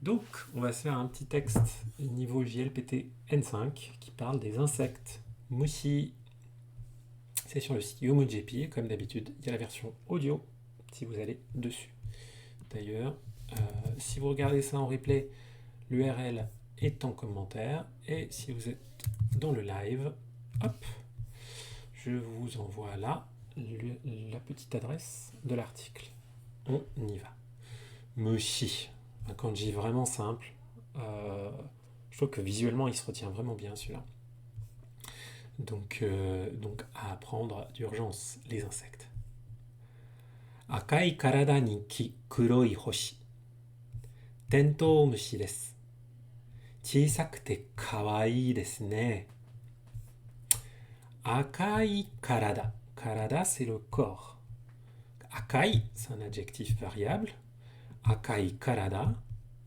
Donc, on va se faire un petit texte niveau JLPT N5 qui parle des insectes. Mushi, c'est sur le site Yomojepi, comme d'habitude, il y a la version audio si vous allez dessus. D'ailleurs, si vous regardez ça en replay, l'URL est en commentaire. Et si vous êtes dans le live, hop, je vous envoie là la petite adresse de l'article. On y va. Mushi, un kanji vraiment simple. Je trouve que visuellement, il se retient vraiment bien celui-là. Donc à apprendre d'urgence les insectes. Akai karada ni kuroi hoshi. Tento mushi desu. 小さくてかわいいですね。Akai karada. Karada, c'est le corps. Akai, c'est un adjectif variable. Akai karada,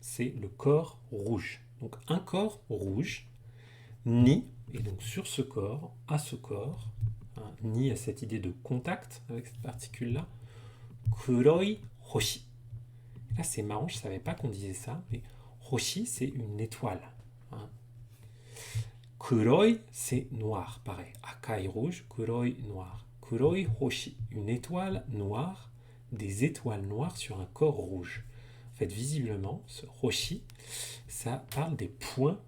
c'est le corps rouge. Donc un corps rouge, ni, et donc sur ce corps, à ce corps, hein, ni à cette idée de contact avec cette particule-là, kuroi hoshi. Là c'est marrant, je ne savais pas qu'on disait ça, mais hoshi c'est une étoile. Hein. Kuroi c'est noir, pareil. Akai rouge, kuroi noir. Kuroi hoshi, une étoile noire, des étoiles noires sur un corps rouge. En fait, visiblement, ce hoshi, ça parle des points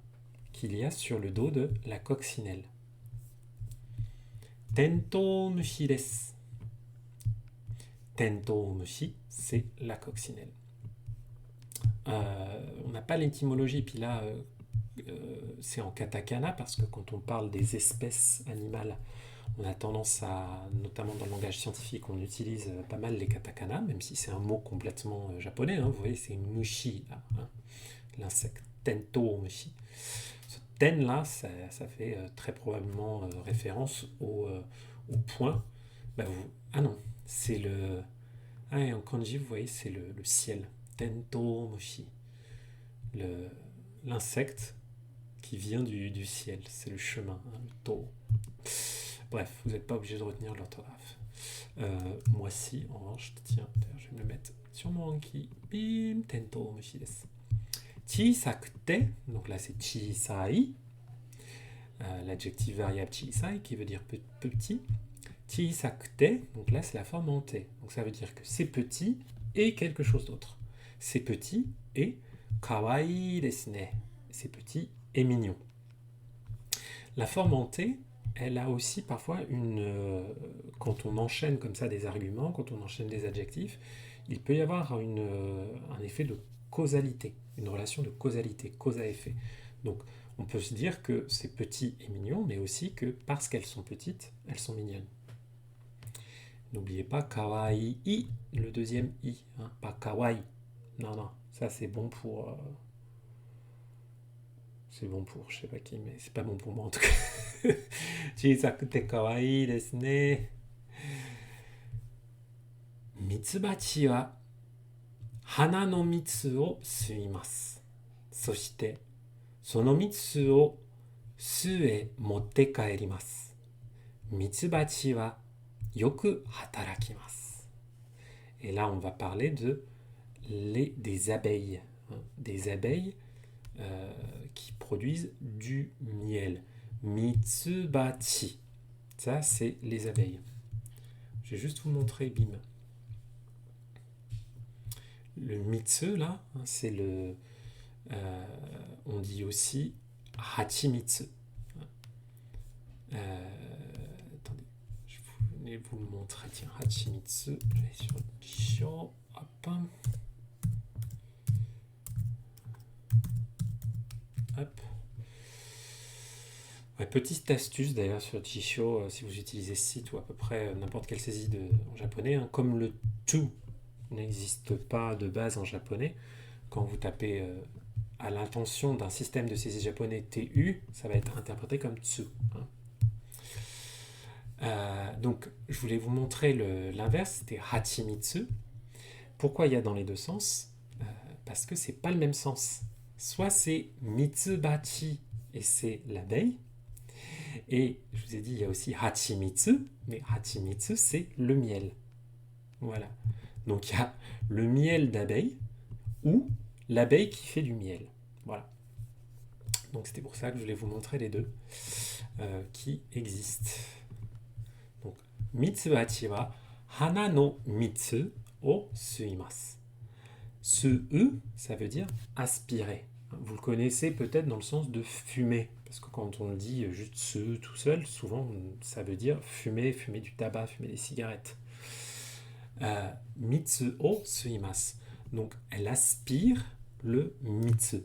qu'il y a sur le dos de la coccinelle. Tento mushi desu. Tento mushi, c'est la coccinelle. On n'a pas l'étymologie, puis là, c'est en katakana, parce que quand on parle des espèces animales, on a tendance à, notamment dans le langage scientifique, on utilise pas mal les katakana, même si c'est un mot complètement japonais. Hein, vous voyez, c'est une mushi, là, hein, l'insecte. Tento mushi. Ce ten là, ça fait très probablement référence au point. Ah non, c'est le. Ah, et en kanji, vous voyez, c'est le ciel. Tento mushi. L'insecte qui vient du ciel. C'est le chemin, hein, le to. Bref, vous n'êtes pas obligé de retenir l'orthographe. Moi si, en revanche, tiens, je vais me le mettre sur mon anki. Bim, tento mushi desu. Chisakute, donc là c'est chisai, l'adjectif variable chisai qui veut dire petit. Chisakute, donc là c'est la forme en t, donc ça veut dire que c'est petit et quelque chose d'autre. C'est petit et kawaii desu ne, c'est petit et mignon. La forme en t, elle a aussi parfois quand on enchaîne comme ça des arguments, quand on enchaîne des adjectifs, il peut y avoir un effet de causalité, une relation de causalité, cause à effet. Donc on peut se dire que c'est petit et mignon, mais aussi que parce qu'elles sont petites, elles sont mignonnes. N'oubliez pas kawaii, le deuxième i, hein, pas kawaii. Non, ça c'est bon pour... c'est bon pour, je sais pas qui, mais c'est pas bon pour moi en tout cas. Chisakute kawaii desu ne. Mitsubachi wa hana no mitsu o suimasu. そしてその蜜を巣へ持って帰ります。ミツバチはよく働きます。Et là, on va parler des abeilles. Hein, des abeilles qui produisent du miel. Mitsubachi. Ça, c'est les abeilles. Je vais juste vous montrer, bim. Le mitsu, là, hein, c'est le... on dit aussi hachimitsu. Attendez, je vais vous le montrer. Tiens, hachimitsu. Je vais sur Jisho. Hop. Hop. Ouais, petite astuce d'ailleurs sur Jisho, si vous utilisez ce site ou à peu près n'importe quelle saisie en japonais, hein, comme le tu n'existe pas de base en japonais, quand vous tapez à l'intention d'un système de saisie japonais TU, ça va être interprété comme tsu. Hein. Donc, je voulais vous montrer l'inverse, c'était hachimitsu. Pourquoi il y a dans les deux sens Parce que c'est pas le même sens. Soit c'est mitsubachi et c'est l'abeille, et je vous ai dit il y a aussi hachimitsu, mais hachimitsu c'est le miel. Voilà. Donc il y a le miel d'abeille ou l'abeille qui fait du miel. Voilà. Donc c'était pour ça que je voulais vous montrer les deux qui existent. Donc, mitsubachi wa hana no mitsu o suimasu. Ça veut dire aspirer. Vous le connaissez peut-être dans le sens de fumer, parce que quand on le dit juste tout seul, souvent ça veut dire fumer, fumer du tabac, fumer des cigarettes. Mitsu o suimasu. Donc elle aspire le mitsu.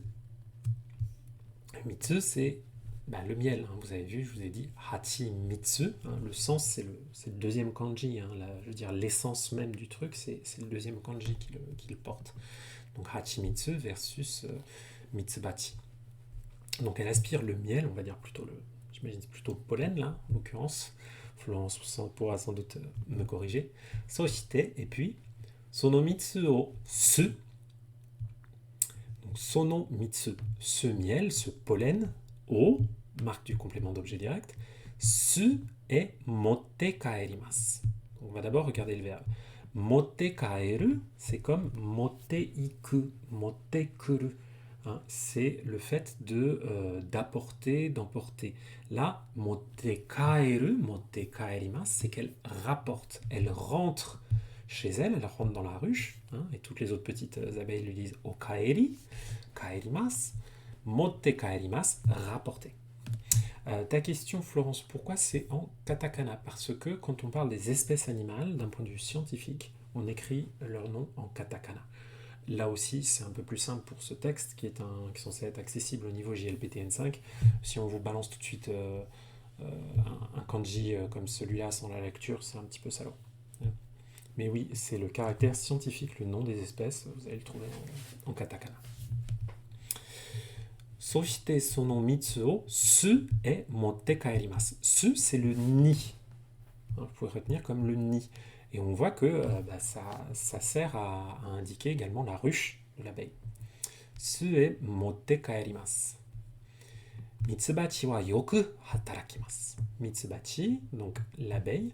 Le mitsu, c'est le miel. Vous avez vu, je vous ai dit hachi mitsu. Le sens, c'est le deuxième kanji. Je veux dire, l'essence même du truc, c'est le deuxième kanji qui le porte. Donc hachimitsu versus mitsubachi. Donc elle aspire le miel, on va dire j'imagine plutôt le pollen là, en l'occurrence. Florence pourra sans doute me corriger. Soshite, et puis sono mitsu o su. Donc sono mitsu, ce miel, ce pollen, o, marque du complément d'objet direct, su est motte kaerimasu. Donc on va d'abord regarder le verbe. Motte kaeru, c'est comme motte iku, motte kuru. C'est le fait d'apporter, d'emporter. Là, motte kaeru, motte kaerimasu, c'est qu'elle rapporte, elle rentre chez elle, elle rentre dans la ruche, et toutes les autres petites abeilles lui disent o kaeri, kaerimasu, motte kaerimasu, rapporter. Ta question, Florence, pourquoi c'est en katakana? Parce que quand on parle des espèces animales, d'un point de vue scientifique, on écrit leur nom en katakana. Là aussi, c'est un peu plus simple pour ce texte qui est censé être accessible au niveau JLPTN5. Si on vous balance tout de suite un kanji comme celui-là sans la lecture, c'est un petit peu salaud. Mais oui, c'est le caractère scientifique, le nom des espèces, vous allez le trouver en katakana. Soshite sono mitsu o su e motte kaerimasu. Su, c'est le nid. Vous pouvez retenir comme le nid. Et on voit que ça sert à indiquer également la ruche de l'abeille. Su e motte kaerimasu. Mitsubachi wa yoku hatarakimasu. Mitsubachi, donc l'abeille,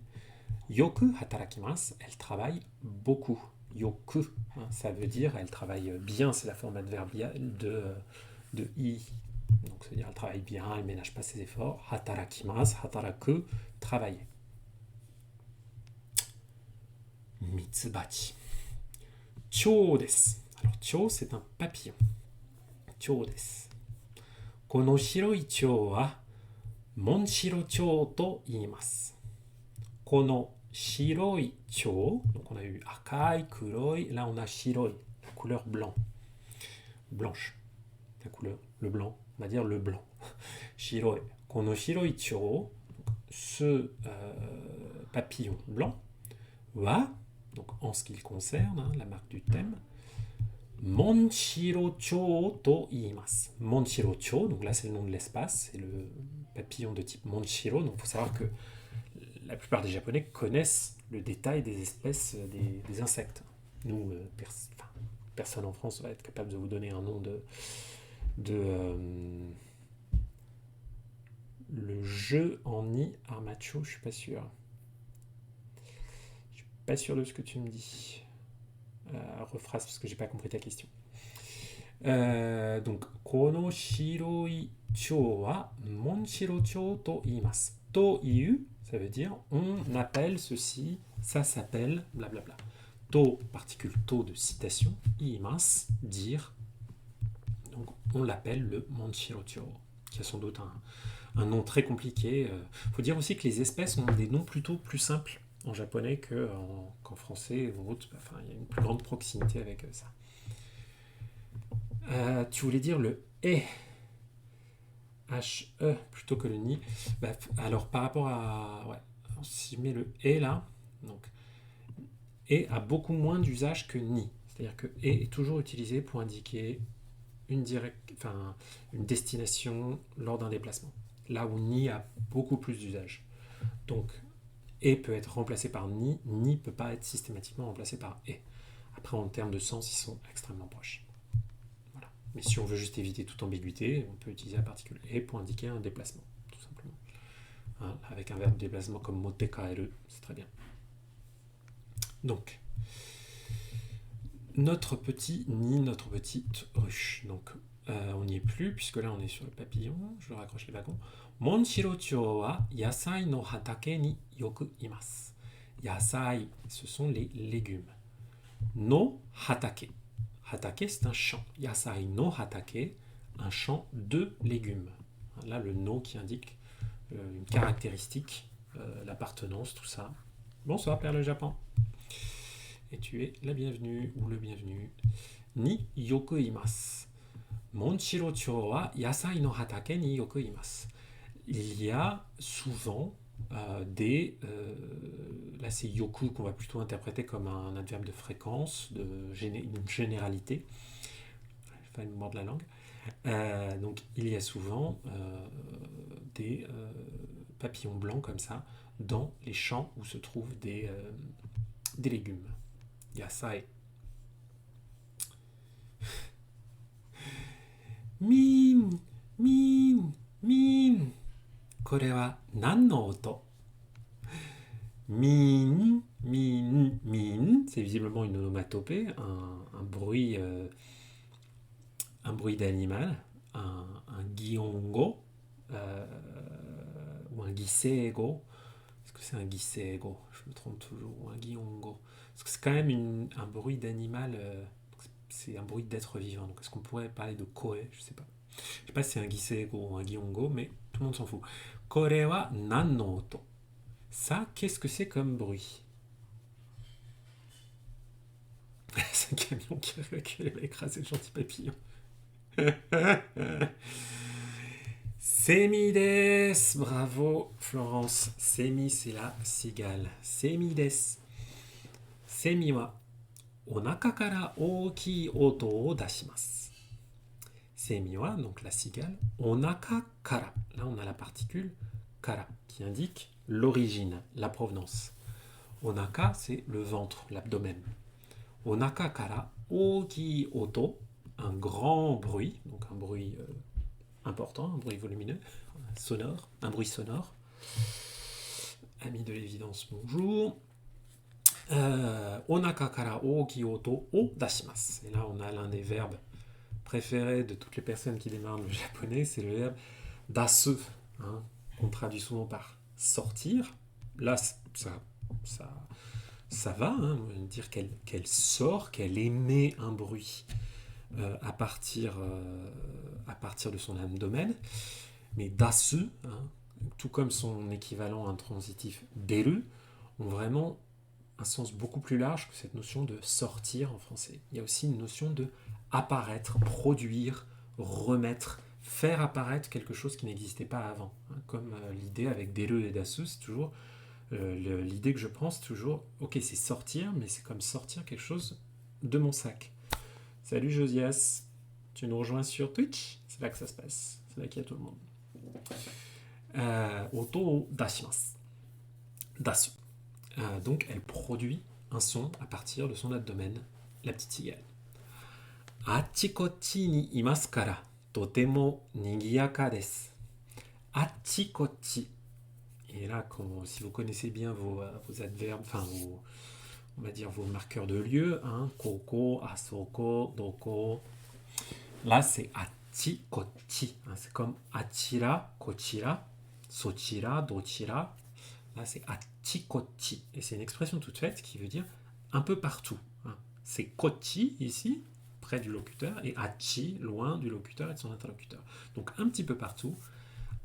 yoku hatarakimasu, elle travaille beaucoup. Yoku, ça veut dire elle travaille bien, c'est la forme adverbiale de i. Donc ça veut dire elle travaille bien, elle ménage pas ses efforts. Hatarakimasu, hataraku, travailler. Mitsubachi. Chou desu. Alors chou, c'est un papillon. Chou desu. Kono shiroi chou wa monshiro chou to iimasu. Kono shiroi chou, donc on a eu akai, kuroi, là on a shiroi, la couleur blanc. Blanche. La couleur, le blanc, on va dire le blanc. Shiroi. Kono shiroi chou, ce papillon blanc, wa, donc en ce qui le concerne, la marque du thème, Monshiro chou to iimasu. Monshiro chou, donc là c'est le nom de l'espace, c'est le papillon de type Monshiro, donc il faut savoir que la plupart des Japonais connaissent le détail des espèces des insectes. Nous, personne en France va être capable de vous donner un nom le jeu en nid Armacho, je suis pas sûr. Je suis pas sûr de ce que tu me dis. Rephrase parce que j'ai pas compris ta question. Donc, kono shiroi chou wa monshiro chou to iimasu. To iu, ça veut dire on appelle ceci, ça s'appelle, blablabla. To, particule to de citation, iimasu, dire. Donc, on l'appelle le monshiro chou, qui a sans doute un nom très compliqué. Faut dire aussi que les espèces ont des noms plutôt plus simples en japonais qu'en français ou autre. Enfin, il y a une plus grande proximité avec ça. Tu voulais dire le e, H-E plutôt que le ni. Alors par rapport à, si je mets le e là, donc e a beaucoup moins d'usage que ni. C'est-à-dire que e est toujours utilisé pour indiquer une destination lors d'un déplacement. Là où ni a beaucoup plus d'usage. Donc et peut être remplacé par ni ne peut pas être systématiquement remplacé par et. Après, en termes de sens, ils sont extrêmement proches. Voilà. Mais si on veut juste éviter toute ambiguïté, on peut utiliser la particule et pour indiquer un déplacement, tout simplement. Avec un verbe de déplacement comme motte kaeru, c'est très bien. Donc, notre petit nid, notre petite ruche. Donc, on n'y est plus, puisque là, on est sur le papillon. Je raccroche les wagons. Monshiro-chō wa yasai no hatake ni yoku imasu. Yasai, ce sont les légumes. No hatake. Hatake, c'est un champ. Yasai no hatake, un champ de légumes. Là, le no qui indique une caractéristique, l'appartenance, tout ça. Bonsoir, Père le Japon. Et tu es la bienvenue ou le bienvenu. Ni yoku imasu. Monshiro-chō wa yasai no hatake ni yoku imasu. Il y a souvent là c'est yoku qu'on va plutôt interpréter comme un adverbe de fréquence, une généralité. Je fais une mort de la langue. Donc il y a souvent des papillons blancs comme ça dans les champs où se trouvent des légumes. Yasai. Min, min, min. これは何の音? Min, min, min, c'est visiblement une onomatopée, un bruit d'animal, un guiongo ou un giseigo. Est-ce que c'est un giseigo? Je me trompe toujours. Ou un guiongo. Parce que c'est quand même un bruit d'animal, c'est un bruit d'être vivant. Donc est-ce qu'on pourrait parler de koe? Je sais pas. Je sais pas si c'est un giseigo ou un guiongo, mais tout le monde s'en fout. Kore wa nan no oto? Ça, qu'est-ce que c'est comme bruit? C'est un camion qui va écraser le gentil papillon. Semi des. Bravo Florence. Semi, c'est la cigale. Semi des. Semi wa onaka kara ookii oto o dashimasu. Semi wa, donc la cigale, onaka kara. Là, on a la particule kara qui indique l'origine, la provenance. Onaka, c'est le ventre, l'abdomen. Onaka kara ookii oto, un grand bruit, donc un bruit important, un bruit volumineux, sonore, un bruit sonore. Ami de l'évidence, bonjour. Onaka kara ookii oto o dashimasu. Et là, on a l'un des verbes préférés de toutes les personnes qui démarrent le japonais, c'est le verbe dasu, hein, qu'on traduit souvent par sortir. Là, ça va, hein, dire qu'elle sort, qu'elle émet un bruit à partir de son abdomen. Mais dasu, hein, tout comme son équivalent intransitif deru, ont vraiment un sens beaucoup plus large que cette notion de sortir en français. Il y a aussi une notion de apparaître, produire, remettre, faire apparaître quelque chose qui n'existait pas avant. Hein, comme l'idée avec deru et dasu, c'est toujours l'idée que je prends, c'est toujours ok, c'est sortir, mais c'est comme sortir quelque chose de mon sac. Salut Josias, tu nous rejoins sur Twitch? C'est là que ça se passe, c'est là qu'il y a tout le monde. Oto o dashimasu. Dasu. Donc elle produit un son à partir de son abdomen, la petite cigale. Achi-kochi ni imasu kara, totemo nigiyaka desu. Achi-kochi. Et là, si vous connaissez bien vos adverbes, enfin on va dire vos marqueurs de lieu, hein, koko, asoko, doko. Là, c'est achi-kochi. Hein, c'est comme achira, kochira, sochira, dochira. Là, c'est achi-kochi. Et c'est une expression toute faite qui veut dire un peu partout. Hein. C'est kochi ici, près du locuteur, et achi, loin du locuteur et de son interlocuteur. Donc un petit peu partout.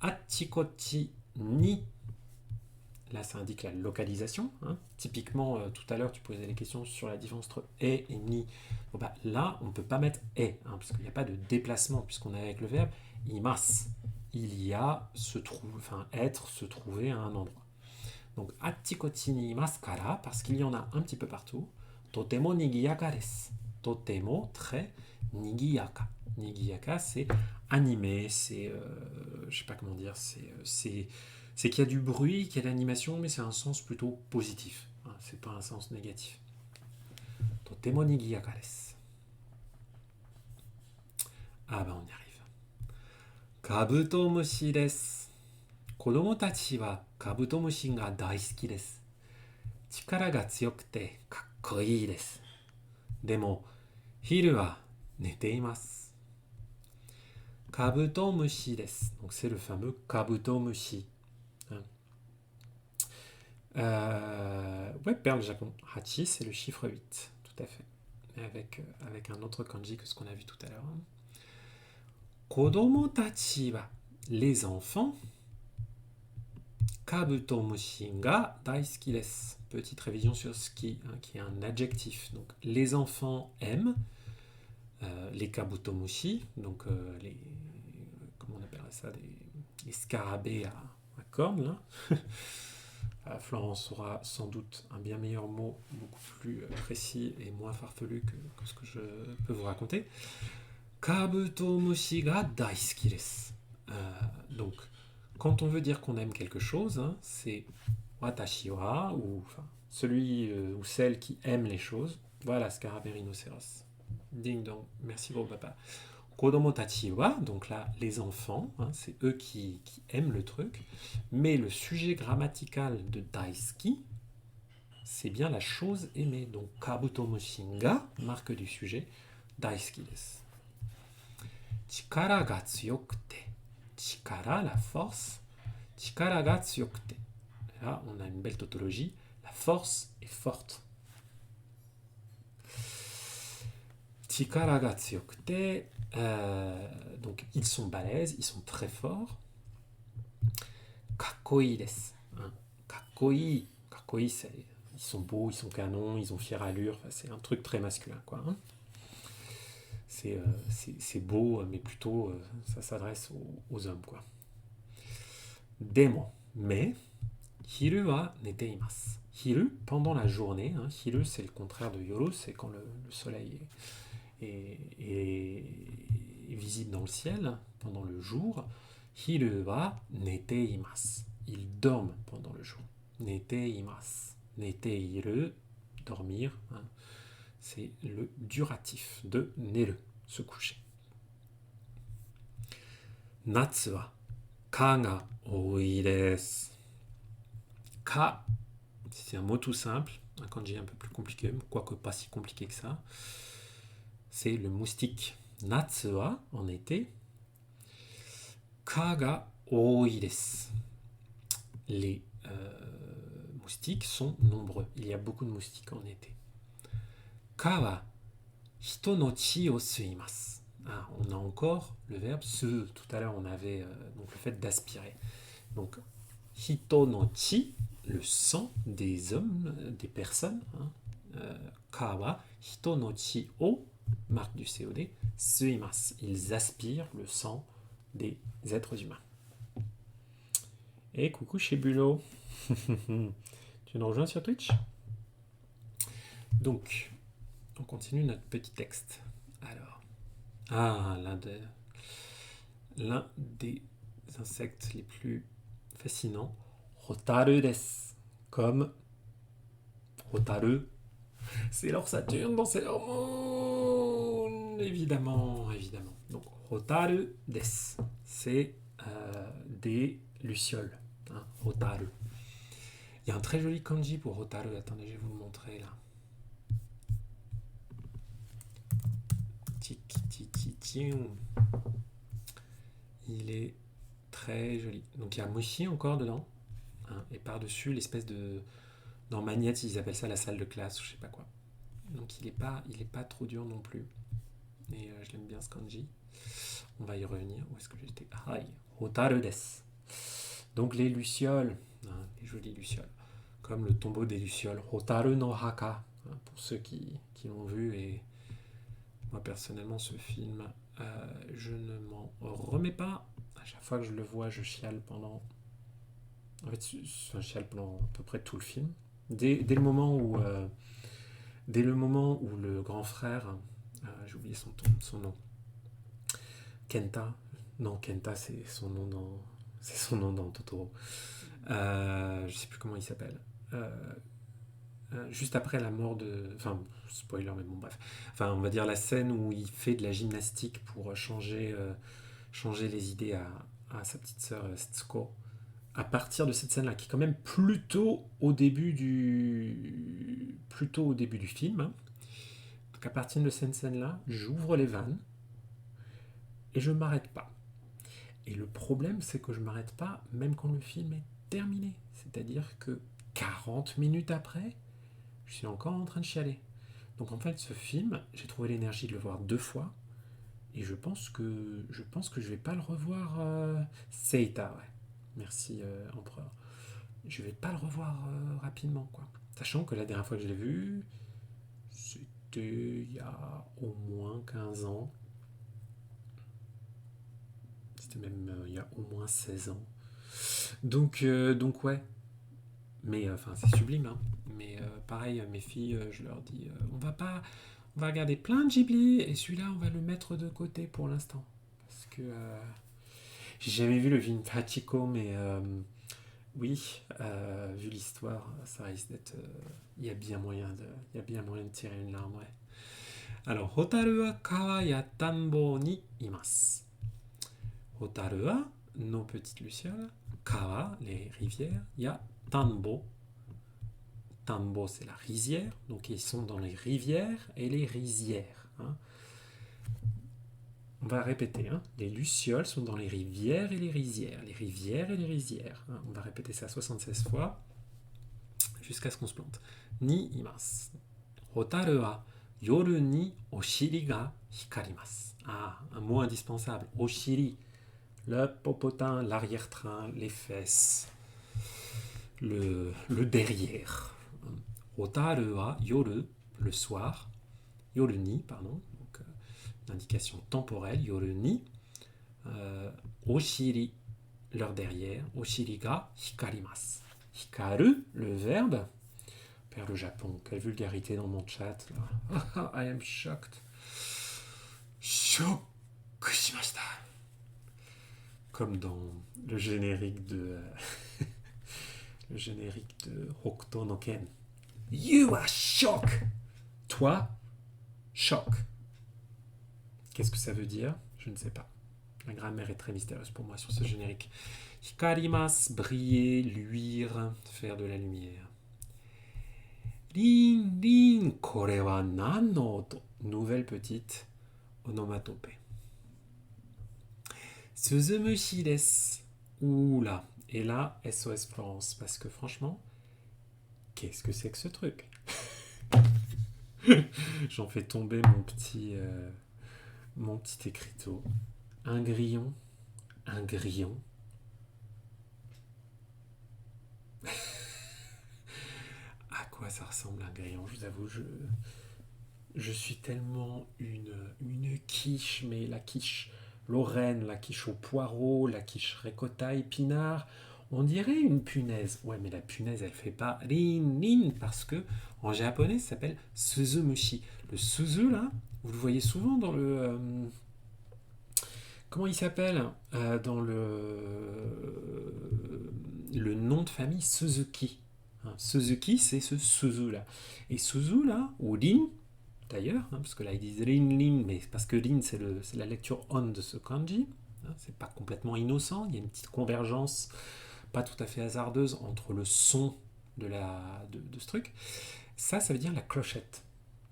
Achi-kochi ni. Là, ça indique la localisation. Hein. Typiquement, tout à l'heure, tu posais des questions sur la différence entre et ni. Bon, bah, là, on ne peut pas mettre et, hein, parce qu'il n'y a pas de déplacement, puisqu'on est avec le verbe imasu. Il y a être, se trouver à un endroit. Donc, achi-kochi ni imasu kara, parce qu'il y en a un petit peu partout. Totemo nigiyaka desu. Totemo, très, nigiyaka. Nigiyaka, c'est animé, c'est, je sais pas comment dire, c'est qu'il y a du bruit, qu'il y a de l'animation, mais c'est un sens plutôt positif. Hein, c'est pas un sens négatif. Totemo nigiyaka desu. Ah ben on y arrive. Kabutomushi desu. Kodomo tachi wa kabutomushi ga daisuki desu. Chikara ga tsuyokute kakkoi desu. Demo, Hiru wa neteimasu. Kabutomushi desu. Donc c'est le fameux kabutomushi. Ouais, perle Japon. Hachi, c'est le chiffre 8. Tout à fait. Mais avec un autre kanji que ce qu'on a vu tout à l'heure. Kodomo tachi wa. Les enfants. Kabutomushi ga daisuki desu. Petite révision sur ski, qui est un adjectif. Donc les enfants aiment les kabutomushi, donc comment on appellerait ça, les scarabées à cornes. Là. Florence aura sans doute un bien meilleur mot, beaucoup plus précis et moins farfelu que ce que je peux vous raconter. Kabutomushi ga daisuki desu. Donc, quand on veut dire qu'on aime quelque chose, c'est watashi wa, ou enfin, celui ou celle qui aime les choses. Voilà, scarabée rhinocéros. Ding dong, merci gros papa. Kodomo tachi wa, donc là, les enfants, c'est eux qui aiment le truc. Mais le sujet grammatical de daisuki, c'est bien la chose aimée. Donc, kabutomushi ga, marque du sujet, daisuki desu. Chikara ga tsuyokute. Chikara, la force. Chikara ga tsuyokute. Là, on a une belle tautologie. La force est forte. Chikara ga tsuyokute. Donc, ils sont balèzes, ils sont très forts. Kakkoi desu. Kakkoi. Kakkoi, ils sont beaux, ils sont canons, ils ont fière allure. Enfin, c'est un truc très masculin, quoi. C'est beau, mais plutôt ça s'adresse aux hommes, quoi. Demo, mais hiru wa neteimasu. Hiru, pendant la journée. Hiru, c'est le contraire de yoru, c'est quand le soleil est visible dans le ciel, pendant le jour. Hiru wa neteimasu. Ils dorment pendant le jour. Neteimasu. Neteiru, dormir. C'est le duratif de neru, se coucher. Natsu wa ka ga oi desu. Ka, c'est un mot tout simple, un kanji un peu plus compliqué, quoique pas si compliqué que ça. C'est le moustique. Natsu wa, en été. Ka ga oi desu. Les moustiques sont nombreux. Il y a beaucoup de moustiques en été. Ka wa hito no chi o suimasu. On a encore le verbe se. Tout à l'heure, on avait donc le fait d'aspirer. Donc, hito no chi, le sang des hommes, des personnes. Ka wa hito no chi o, marque du COD, suimasu. Ils aspirent le sang des êtres humains. Et coucou chez Bulot. Tu nous rejoins sur Twitch? Donc, on continue notre petit texte. Alors, l'un des insectes les plus fascinants, Hotaru desu. Comme Hotaru, c'est leur Saturne dans Sailor Moon. Évidemment. Donc, Hotaru desu. C'est des lucioles. Hotaru. Il y a un très joli kanji pour Hotaru. Attendez, je vais vous le montrer là. Il est très joli. Donc il y a Mushi encore dedans. Et par-dessus, l'espèce de... Dans Magnette, ils appellent ça la salle de classe, ou je sais pas quoi. Donc il est pas trop dur non plus. Et je l'aime bien ce kanji. On va y revenir. Où est-ce que j'étais? Hotaru desu. Donc les lucioles, les jolies lucioles. Comme le tombeau des lucioles. Hotaru no Haka. Pour ceux qui l'ont vu. Et moi personnellement, ce film, je ne m'en remets pas. À chaque fois que je le vois, je chiale pendant... En fait, je chiale pendant à peu près tout le film. Dès le moment où le grand frère, j'ai oublié son nom, Kenta, non Kenta c'est son nom dans Totoro. Je sais plus comment il s'appelle. Juste après la mort de, enfin spoiler mais bon bref. Enfin on va dire la scène où il fait de la gymnastique pour changer les idées à sa petite sœur Setsuko. À partir de cette scène-là, qui est quand même plutôt au début du film, Donc à partir de cette scène-là, j'ouvre les vannes et je ne m'arrête pas. Et le problème, c'est que je ne m'arrête pas même quand le film est terminé. C'est-à-dire que 40 minutes après, je suis encore en train de chialer. Donc en fait, ce film, j'ai trouvé l'énergie de le voir 2 fois. Et je pense que je vais pas le revoir. Seita, ouais. Merci, Empereur. Je vais pas le revoir rapidement, quoi. Sachant que la dernière fois que je l'ai vu, c'était il y a au moins 15 ans. C'était même il y a au moins 16 ans. Donc ouais. Mais enfin, c'est sublime, hein. Mais pareil, mes filles, je leur dis, on va regarder plein de Ghibli et celui-là, on va le mettre de côté pour l'instant. Parce que j'ai jamais vu le film Hachiko, mais oui, vu l'histoire, ça risque d'être. Il y a bien moyen de tirer une larme, ouais. Alors, Hotaru wa kawa ya tanbo ni imasu. Hotaru wa, nos petites lucioles, kawa, les rivières, ya tanbo. Tanbo, c'est la rizière, donc ils sont dans les rivières et les rizières. Hein. On va répéter, hein. Les lucioles sont dans les rivières et les rizières. Les rivières et les rizières. Hein. On va répéter ça 76 fois jusqu'à ce qu'on se plante. Ni imasu. Hotaru wa yoru ni oshiri ga hikarimasu. Ah, un mot indispensable. Oshiri, le popotin, l'arrière-train, les fesses, le derrière. Hotaru wa yoru, le soir. Yoru ni, pardon. Donc, indication temporelle, yoru ni, oshiri, leur derrière, oshiri ga hikarimasu. Hikaru, le verbe, vers le Japon, quelle vulgarité dans mon chat. I am shocked. Shokushimashita. Comme dans le générique de Hokuto no Ken. You are shocked. Toi, choc. Qu'est-ce que ça veut dire? Je ne sais pas. La grammaire est très mystérieuse pour moi sur ce générique. Hikarimasu, briller, luire, faire de la lumière. Rin, rin, kore wa nan no oto? Nouvelle petite onomatopée. Suzumushi desu. Oula. Et là, SOS Florence. Parce que franchement, qu'est-ce que c'est que ce truc? J'en fais tomber mon petit écriteau. Un grillon. Un grillon. À quoi ça ressemble un grillon? Je vous avoue, je suis tellement une quiche, mais la quiche lorraine, la quiche au poireau, la quiche ricotta épinard. On dirait une punaise. Ouais, mais la punaise, elle fait pas rin rin parce que en japonais, ça s'appelle suzumushi. Le suzu, là, vous le voyez souvent dans le. Comment il s'appelle dans le nom de famille Suzuki. Hein, Suzuki, c'est ce Suzu là. Et Suzu là, ou Rin, d'ailleurs, hein, parce que là ils disent Rin, Rin, mais parce que Rin c'est la lecture on de ce kanji. Hein, c'est pas complètement innocent, il y a une petite convergence pas tout à fait hasardeuse entre le son de ce truc. Ça veut dire la clochette.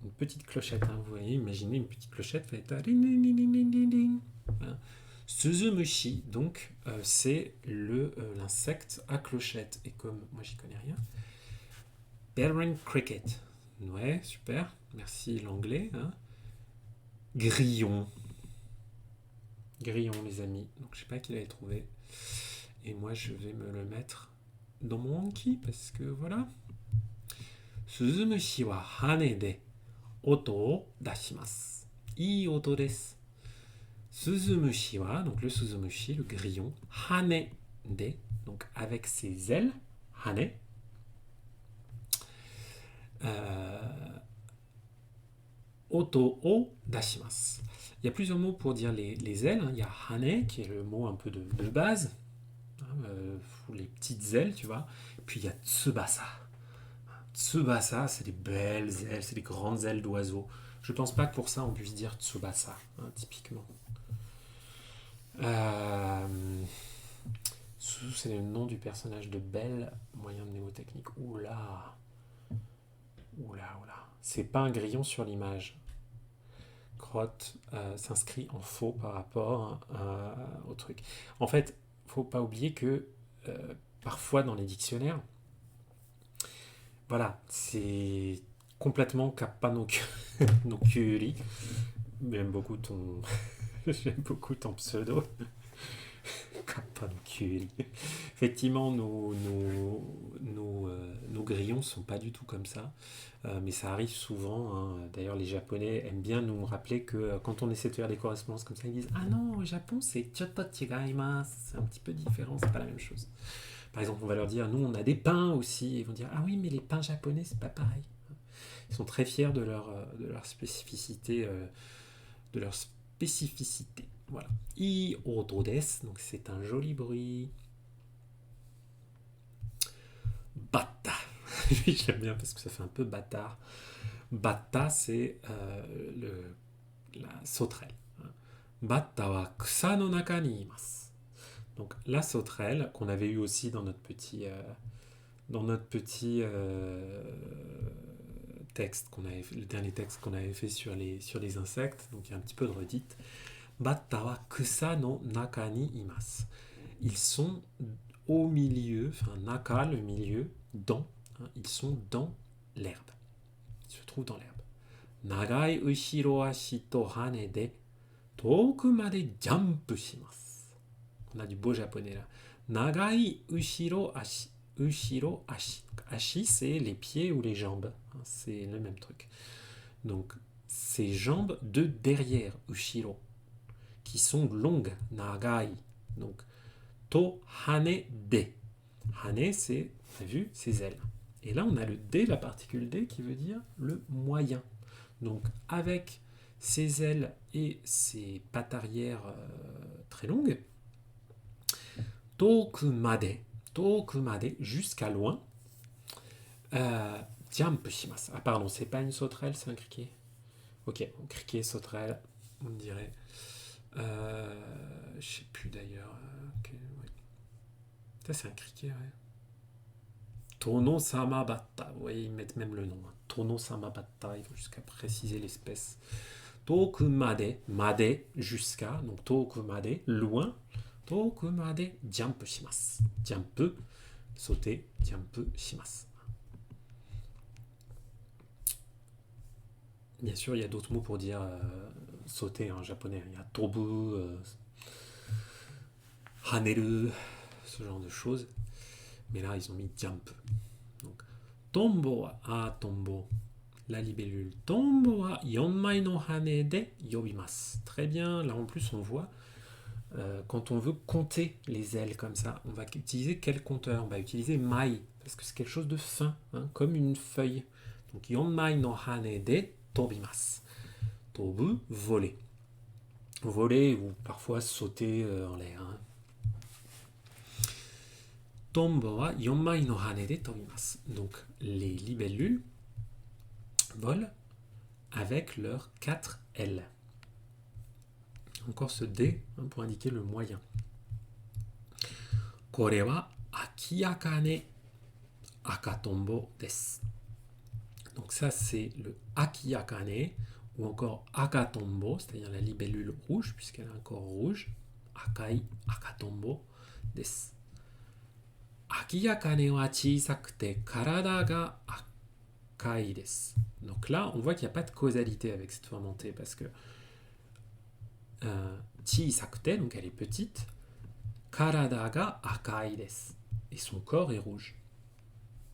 Une petite clochette, hein, vous voyez, imaginez une petite clochette, fait rin, rin, rin, rin, rin, rin. Hein. Suzumushi, donc c'est l'insecte à clochette. Et comme moi j'y connais rien, Bellring cricket. Ouais, super. Merci l'anglais. Hein. Grillon. Grillon, les amis. Donc je sais pas qui l'avait trouvé. Et moi je vais me le mettre dans mon Anki parce que voilà. Suzumushi wa hane de oto o dashimasu. Ii oto desu. Suzumushi wa, donc le suzumushi, le grillon, hane de, donc avec ses ailes, hane. Oto o dashimasu. Il y a plusieurs mots pour dire les ailes. Hein. Il y a hane, qui est le mot un peu de base, hein, pour les petites ailes, tu vois. Puis il y a tsubasa. Tsubasa, c'est des belles ailes, c'est des grandes ailes d'oiseaux. Je pense pas que pour ça on puisse dire tsubasa, hein, typiquement. C'est le nom du personnage de Belle, moyen mnémotechnique. Oula. C'est pas un grillon sur l'image. crotte s'inscrit en faux par rapport au truc. En fait, faut pas oublier que parfois dans les dictionnaires, voilà, c'est complètement Kappanokuri. J'aime beaucoup ton, j'aime beaucoup ton pseudo. Kappanokuri. Effectivement, nos grillons sont pas du tout comme ça. Mais ça arrive souvent, hein. D'ailleurs, les Japonais aiment bien nous rappeler que quand on essaie de faire des correspondances comme ça, ils disent ah non, au Japon, c'est chotto chigaimasu. C'est un petit peu différent, c'est pas la même chose. Par exemple, on va leur dire nous, on a des pains aussi. Ils vont dire ah oui, mais les pains japonais, c'est pas pareil. Ils sont très fiers de leur spécificité. De leur spécificité. Voilà. I oto desu, donc c'est un joli bruit. Batta. Lui, j'aime bien parce que ça fait un peu bâtard. Batta, c'est la sauterelle. Batta wa kusa no naka ni imasu. Donc la sauterelle qu'on avait eu aussi dans notre petit texte qu'on avait fait, le dernier texte qu'on avait fait sur les insectes. Donc il y a un petit peu de redite. Batta wa kusa no naka ni imasu. Ils sont au milieu, enfin naka, le milieu, dans. Hein, ils sont dans l'herbe. Ils se trouvent dans l'herbe. Nagai ushiro ashi to hane de toku made jump shimasu. On a du beau japonais là. Nagai ushiro ashi. Ushiro ashi. Ashi, c'est les pieds ou les jambes. Hein, c'est le même truc. Donc, ces jambes de derrière, ushiro, qui sont longues, nagai. Donc, to hane de. Hane, c'est, on a vu, ses ailes. Et là, on a le D, la particule D, qui veut dire le moyen. Donc, avec ses ailes et ses pattes arrière très longues, toku made, jusqu'à loin, jump shimasu. Ah, pardon, c'est pas une sauterelle, c'est un criquet. Ok, criquet, sauterelle, on dirait. Je sais plus d'ailleurs. Okay, ouais. Ça, c'est un criquet, ouais. Tono sama batta. Vous voyez, ils mettent même le nom. Hein. Tono sama batta, il faut jusqu'à préciser l'espèce. Toku made, jusqu'à. Donc toku made, loin. Toku made, jump shimasu. Jump, sauter, jump shimasu. Bien sûr, il y a d'autres mots pour dire sauter en japonais. Il y a tobu, haneru, ce genre de choses. Mais là, ils ont mis jump. Donc, tombo wa tombo. La libellule. Tombo wa 4 mai no hane de yobimasu. Très bien. Là, en plus, on voit quand on veut compter les ailes comme ça, on va utiliser quel compteur? On va utiliser mai, parce que c'est quelque chose de fin, hein, comme une feuille. Donc, 4 mai no hane de tobimasu. Tobu, voler. Voler ou parfois sauter en l'air. Hein. Tombo wa 4 mai no hane de tobimasu. Donc, les libellules volent avec leurs 4 ailes. Encore ce D hein, pour indiquer le moyen. Kore wa akiyakane akatombo desu. Donc ça c'est le akiyakane ou encore akatombo, c'est-à-dire la libellule rouge puisqu'elle a un corps rouge. Akai akatombo desu. Akiyakane wa chisakute karada ga akai desu. Donc là on voit qu'il n'y a pas de causalité avec cette forme en T parce que chisakute, donc elle est petite, karada ga akai desu. Et son corps est rouge.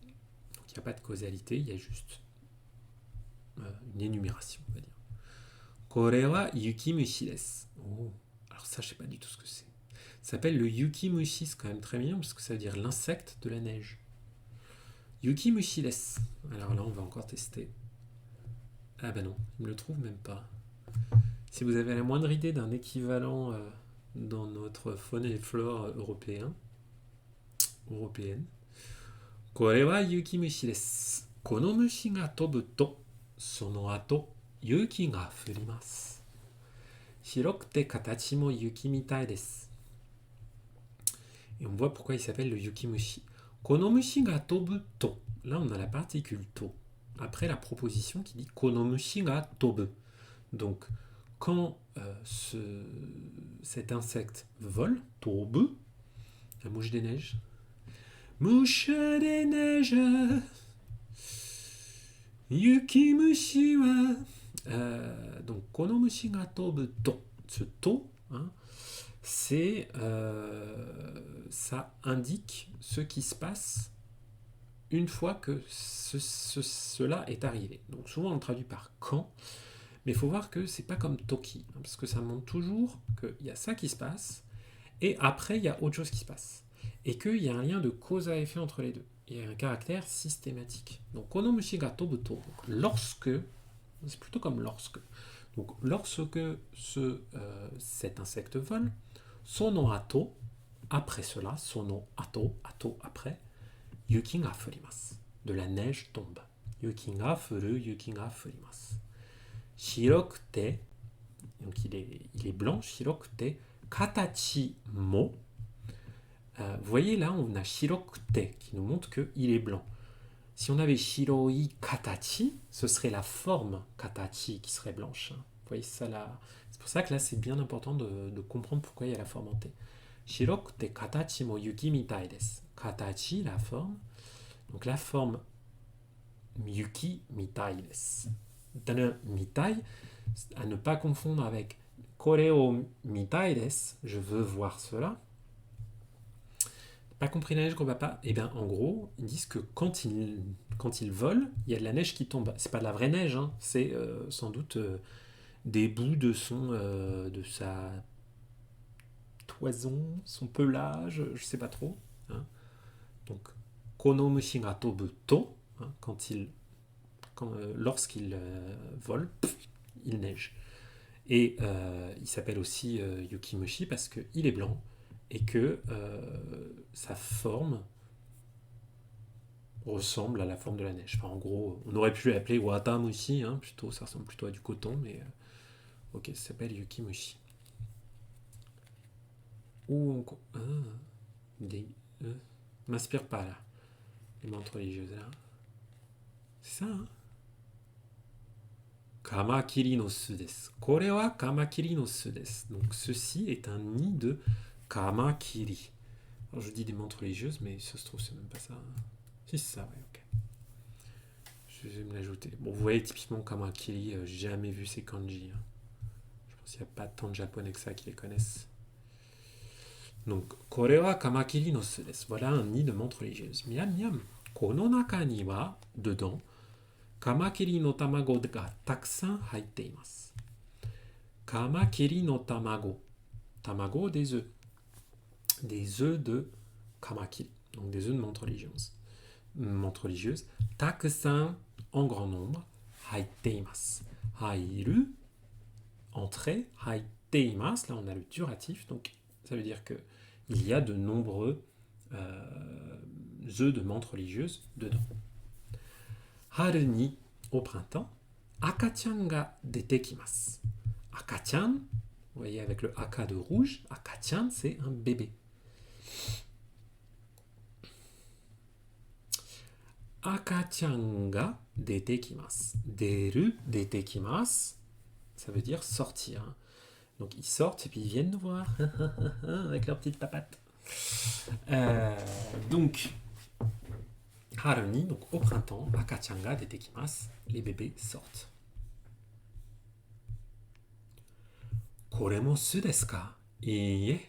Donc il n'y a pas de causalité, il y a juste une énumération, on va dire. Kore wa yukimushi desu. Oh, alors ça, je sais pas du tout ce que c'est. Ça s'appelle le yukimushi, c'est quand même très mignon parce que ça veut dire l'insecte de la neige. Yukimushi desu. Alors là, on va encore tester. Ah ben non, il me le trouve même pas. Si vous avez la moindre idée d'un équivalent dans notre faune et flore européenne, Kore wa yukimushi desu. Kono mushi ga tobu to, sono ato, yuki ga furimasu. Shirokute katachi mo yuki mitai desu. Et on voit pourquoi il s'appelle le yukimushi. Kono mushi ga tobu to. Là, on a la particule to. Après la proposition qui dit kono mushi ga tobu. Donc, quand cet insecte vole, tobu, la mouche des neiges, mouche des neiges, yukimushi wa, donc kono mushi ga tobu to, ce to, hein, ça indique ce qui se passe une fois que cela est arrivé. Donc souvent on le traduit par quand, mais il faut voir que c'est pas comme toki, hein, parce que ça montre toujours qu'il y a ça qui se passe, et après il y a autre chose qui se passe. Et qu'il y a un lien de cause à effet entre les deux. Il y a un caractère systématique. Donc kono mushi ga tobu to, donc lorsque, c'est plutôt comme lorsque. Donc lorsque cet insecte vole, sono ato, après cela, sono ato, ato après, yuki ga furimasu, de la neige tombe. Yuki ga furu, yuki ga furimasu. Shirokute, donc il est blanc, shirokute, katachi mo. Vous voyez là, on a shirokute qui nous montre qu'il est blanc. Si on avait shiroi katachi, ce serait la forme katachi qui serait blanche. Vous voyez ça là. C'est pour ça que là, c'est bien important de comprendre pourquoi il y a la forme en T. Shirokute katachi mo yuki mitai desu. Katachi, la forme. Donc la forme yuki mitai desu. Mitai, à ne pas confondre avec kore o mitai desu, je veux voir cela. Pas compris la neige qu'on va pas. Eh bien, en gros, ils disent que quand ils volent, il y a de la neige qui tombe. C'est pas de la vraie neige, hein. C'est sans doute des bouts de sa toison, son pelage, je sais pas trop. Hein. Donc, kono mushi ga tobu to, hein, lorsqu'il vole, il neige. Et il s'appelle aussi yukimushi parce qu'il est blanc et que sa forme ressemble à la forme de la neige. Enfin, en gros, on aurait pu l'appeler watamushi, hein, plutôt, ça ressemble plutôt à du coton, mais ok, ça s'appelle yukimushi. M'inspire pas là, les mantres religieuses là. C'est ça, hein. Kamakiri no su desu. Kore wa kamakiri no su desu. Donc ceci est un nid de kamakiri. Alors je dis des mantres religieuses, mais ça se trouve c'est même pas ça. Si c'est ça, ouais, ok. Je vais me l'ajouter. Bon, vous voyez typiquement kamakiri, j'ai jamais vu ces kanji. Hein. Je pense qu'il n'y a pas tant de japonais que ça qui les connaissent. Donc, kore wa kamakiri no su desu. Voilà un nid de mantres religieuses. Miam miam. Kono naka ni wa, dedans, kamakiri no tamago ga takusan haite imasu. Kamakiri no tamago. Tamago, des œufs. Des œufs de kamakiri. Donc des œufs de menthe religieuse. Takusan, en grand nombre. Haite imasu. Hairu, entrer. Haite imasu, là on a le duratif. Donc ça veut dire que il y a de nombreux œufs de menthe religieuse dedans. Haru ni, au printemps, akachan ga dete kimasu. Akachan, vous voyez avec le aka de rouge, akachan c'est un bébé. Akachan ga dete kimasu. Deru dete kimasu, ça veut dire sortir. Donc ils sortent et puis ils viennent nous voir avec leurs petites papates. Donc Haruni, donc au printemps, akachan ga dete kimasu, les bébés sortent. Kore mo su desu ka? Iie.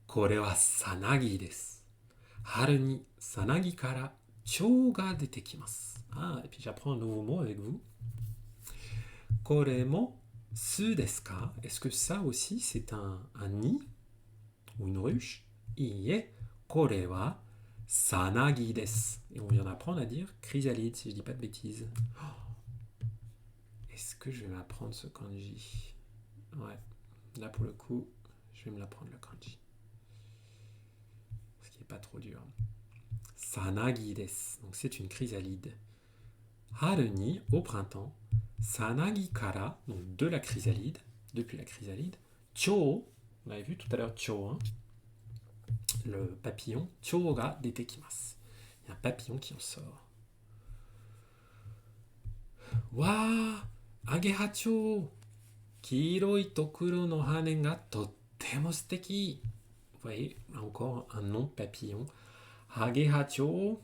Kore wa sanagi desu. Haru ni sanagi kara chou ga dete kimasu. Ah, et puis j'apprends un nouveau mot avec vous. Kore mo su desu ka? Est-ce que ça aussi c'est un nid ou une ruche? Iie. Kore wa sanagi desu. Et on vient d'apprendre à dire chrysalide, si je dis pas de bêtises. Oh. Est-ce que je vais m'apprendre ce kanji? Ouais, là pour le coup, je vais me l'apprendre le kanji. Ce qui n'est pas trop dur. Sanagi desu. Donc c'est une chrysalide. Haru ni, au printemps. Sanagi kara, donc de la chrysalide, depuis la chrysalide. Chou, on avait vu tout à l'heure chou, hein, le papillon. Chou ga dete kimasu. Il y a un papillon qui en sort. Wa, agehacho. Kiroi tokuro no hane ga totemo suteki. Vous voyez, encore un nom papillon. Hagehacho.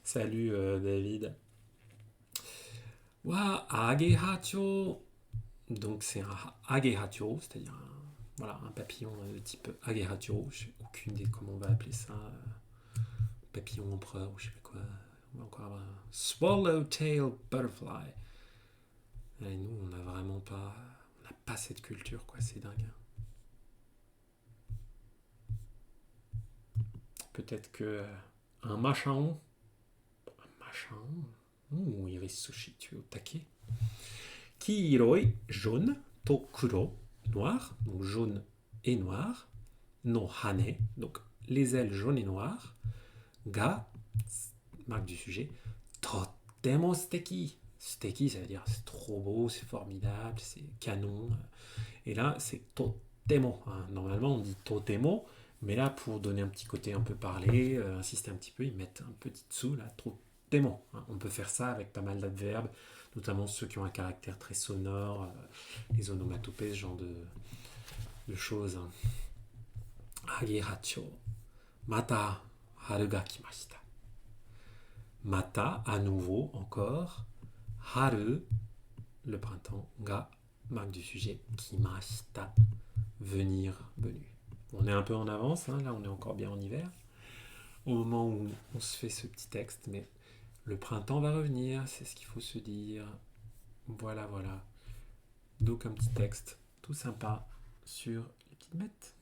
Salut David. Wa Hagehacho. Donc c'est un Hagehacho, c'est-à-dire voilà, un papillon de type Hagehacho. Je n'ai aucune idée comment on va appeler ça. Papillon empereur ou je sais pas quoi. On va encore avoir un Swallowtail Butterfly. Et nous, on n'a vraiment pas... On n'a pas cette culture, quoi. C'est dingue. Peut-être que un machin. Ouh, Iris Sushi, tu es au taquet. Kiroi, jaune. Tokuro, noir. Donc jaune et noir. No hane, donc les ailes jaunes et noires. Ga, marque du sujet. Totemo suteki. Suteki, ça veut dire c'est trop beau, c'est formidable, c'est canon. Et là, c'est totemo. Normalement, on dit totemo, mais là, pour donner un petit côté un peu parlé, insister un petit peu, ils mettent un petit dessous, là, totemo. On peut faire ça avec pas mal d'adverbes, notamment ceux qui ont un caractère très sonore, les onomatopées, ce genre de choses. Hagehacho. Mata haru ga kimashita. Mata, à nouveau, encore. Haru, le printemps. Ga, marque du sujet. Kimashita, venir, venu. On est un peu en avance, hein, là on est encore bien en hiver. Au moment où on se fait ce petit texte, mais le printemps va revenir, c'est ce qu'il faut se dire. Voilà, voilà. Donc un petit texte tout sympa sur les petites bêtes.